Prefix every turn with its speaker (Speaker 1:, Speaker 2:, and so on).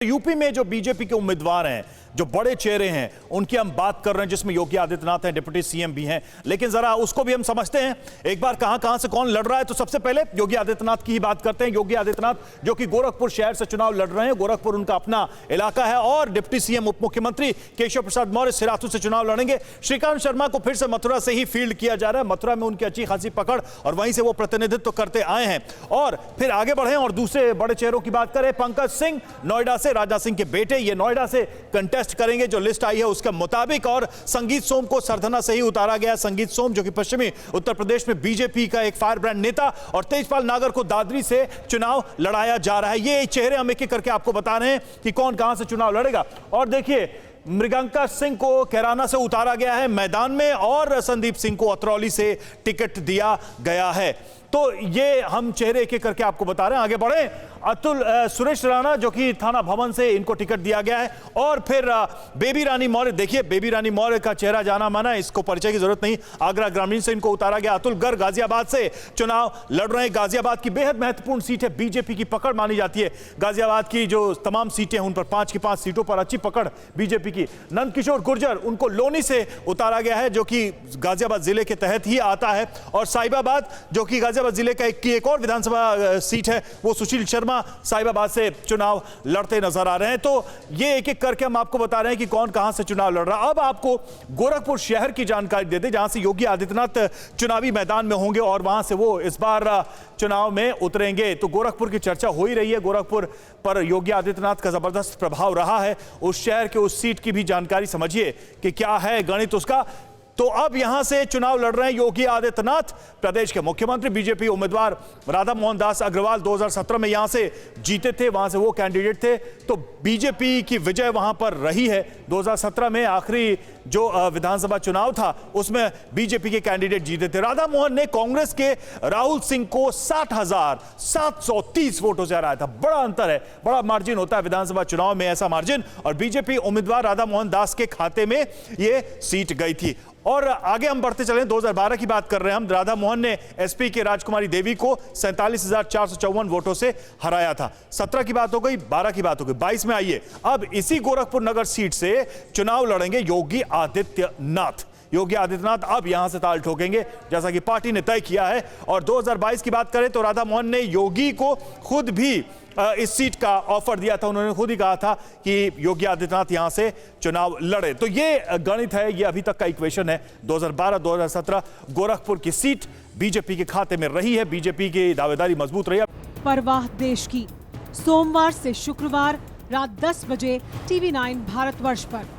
Speaker 1: UP में जो BJP के उम्मीदवार हैं, जो बड़े चेहरे हैं, उनकी हम बात कर रहे हैं, जिसमें योगी आदित्यनाथ हैं, डिप्टी सीएम भी हैं। लेकिन जरा उसको भी हम समझते हैं एक बार कहां से कौन लड़ रहा है। तो सबसे पहले योगी आदित्यनाथ की ही बात करते हैं। योगी आदित्यनाथ जो कि गोरखपुर शहर से चुनाव लड़ रहे हैं, गोरखपुर उनका अपना इलाका है, और डिप्टी सीएम उप मुख्यमंत्री केशव प्रसाद मौर्य सिराथू से चुनाव लड़ेंगे। श्रीकांत शर्मा को फिर से मथुरा से ही फील्ड किया जा रहा है। मथुरा में उनकी अच्छी खासी पकड़ और वहीं से वो प्रतिनिधित्व करते आए हैं। और फिर आगे बढ़े और दूसरे बड़े चेहरों की बात करें। पंकज सिंह नोएडा से, राजा सिंह के बेटे, ये नोएडा से कंटेस्ट करेंगे जो लिस्ट आई है उसके मुताबिक। और संगीत सोम को सरधना से ही उतारा गया। संगीत सोम जो कि पश्चिमी उत्तर प्रदेश में बीजेपी का एक फायर ब्रांड नेता, और तेजपाल नागर को दादरी से चुनाव लड़ाया जा रहा है। ये चेहरे हम एक एक करके आपको बता रहे हैं कि कौन कहां से चुनाव लड़ेगा। और देखिए, मृगंका सिंह को कैराना से उतारा गया है मैदान में, और संदीप सिंह को अतरौली से टिकट दिया गया है। तो ये हम चेहरे एक एक करके आपको बता रहे हैं। आगे बढ़े, सुरेश राणा जो कि थाना भवन से, इनको टिकट दिया गया है। और फिर बेबी रानी मौर्य, देखिए बेबी रानी मौर्य का चेहरा जाना माना, इसको परिचय की जरूरत नहीं। आगरा ग्रामीण से इनको उतारा गया। अतुल गर्ग गाजियाबाद से चुनाव लड़ रहे हैं। गाजियाबाद की बेहद महत्वपूर्ण सीट है, बीजेपी की पकड़ मानी जाती है। गाजियाबाद की जो तमाम सीटें हैं उन पर 5 की 5 सीटों पर अच्छी पकड़ बीजेपी की। नंदकिशोर गुर्जर, उनको लोनी से उतारा गया है, जो कि गाजियाबाद जिले के तहत ही आता है। और साहिबाबाद जो कि गाजियाबाद जिले का एक और विधानसभा सीट है, वो सुशील शर्मा साहिबाबाद से चुनाव लड़ते नजर आ रहे हैं। तो ये एक एक करके हम आपको बता रहे हैं कि कौन कहां से चुनाव लड़ रहा है। अब आपको गोरखपुर शहर की जानकारी देते, जहां से योगी आदित्यनाथ चुनावी मैदान में होंगे और वहां से वो इस बार चुनाव में उतरेंगे। तो गोरखपुर की चर्चा हो ही रही है। गोरखपुर पर योगी आदित्यनाथ का जबरदस्त प्रभाव रहा है। उस शहर के उस सीट की भी जानकारी समझिए कि क्या है गणित उसका। तो अब यहां से चुनाव लड़ रहे हैं योगी आदित्यनाथ। प्रदेश के मुख्यमंत्री बीजेपी उम्मीदवार राधा मोहन दास अग्रवाल 2017 में यहां से जीते थे, वहां से वो कैंडिडेट थे। तो बीजेपी की विजय वहां पर रही है। 2017 में आखिरी जो विधानसभा चुनाव था उसमें बीजेपी के कैंडिडेट जीते थे। राधा मोहन ने कांग्रेस के राहुल सिंह को 60,730 वोटों से हराया था। बड़ा अंतर है, बड़ा मार्जिन होता है विधानसभा चुनाव में, ऐसा मार्जिन। और बीजेपी उम्मीदवार राधा मोहन दास के खाते में ये सीट गई थी। और आगे हम बढ़ते चले, 2012 की बात कर रहे हैं हम। राधा मोहन ने एसपी के राजकुमारी देवी को 47,454 वोटों से हराया था। 17 की बात हो गई, 12 की बात हो गई, 22 में आइए अब इसी गोरखपुर नगर सीट से चुनाव लड़ेंगे योगी आदित्यनाथ। योगी आदित्यनाथ अब यहां से ताल ठोकेंगे, जैसा कि पार्टी ने तय किया है। और 2022 की बात करें तो राधा मोहन ने योगी को खुद भी इस सीट का ऑफर दिया था। उन्होंने खुद ही कहा था कि योगी आदित्यनाथ यहां से चुनाव लड़े। तो ये गणित है, ये अभी तक का इक्वेशन है। 2012-2017 गोरखपुर की सीट बीजेपी के खाते में रही है। बीजेपी की दावेदारी मजबूत रही है।
Speaker 2: परवाह देश की, सोमवार से शुक्रवार रात 10 बजे TV9 भारतवर्ष पर।